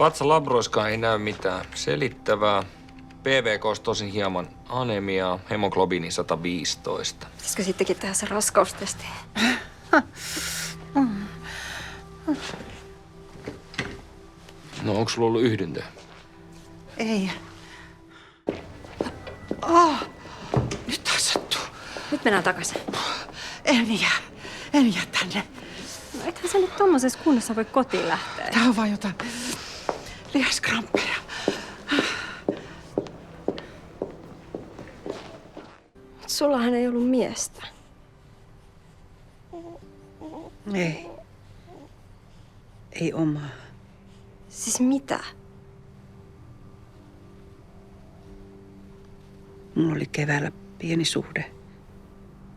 Vatsalabroiskaan ei näy mitään selittävää. PVK:ssa tosin hieman anemiaa, hemoglobiini 115. Pitäisikö sittenkin tehdä se raskaustesti? No onko sulla ollut yhdyntöä? Ei. Nyt taas sattuu. Nyt mennään takaisin. En jää tänne. No ethän sä nyt tommosessa kunnossa voi kotiin lähteä. Tää on vaan jotain lihaskramppeja. Mut sullahan ei ollut miestä. Ei omaa. Siis mitä? Mulla oli keväällä pieni suhde.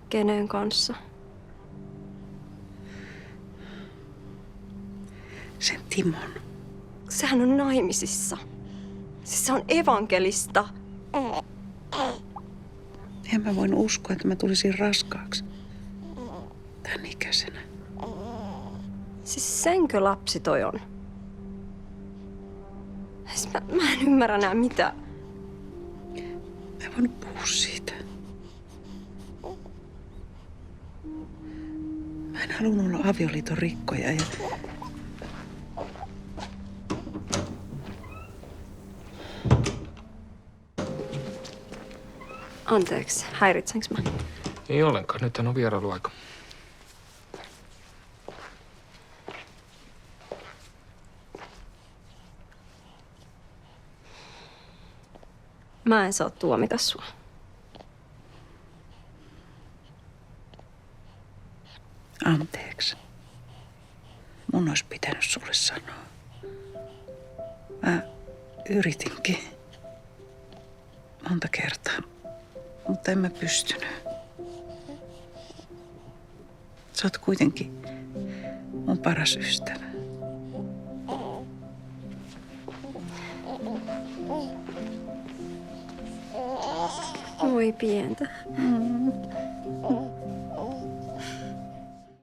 Kenen kanssa? Sen Timon. Sehän on naimisissa. Siis se on evankelista. En mä voinut uskoa, että mä tulisin raskaaksi. Tän ikäisenä. Siis senkö lapsi toi on? Siis mä en ymmärrä enää mitään. Mä en voinut puhua siitä. Mä en halunnut olla avioliiton rikkoja ja... Anteeksi, häiritsenkö mä? Ei ollenkaan, nythän on vierailuaika. Mä en saa tuomita sua. Anteeksi. Mun olisi pitänyt sulle sanoa. Mä yritinkin. Monta kertaa. Mutta en mä pystynyt. Sä oot kuitenkin mun paras ystävä. Voi pientä.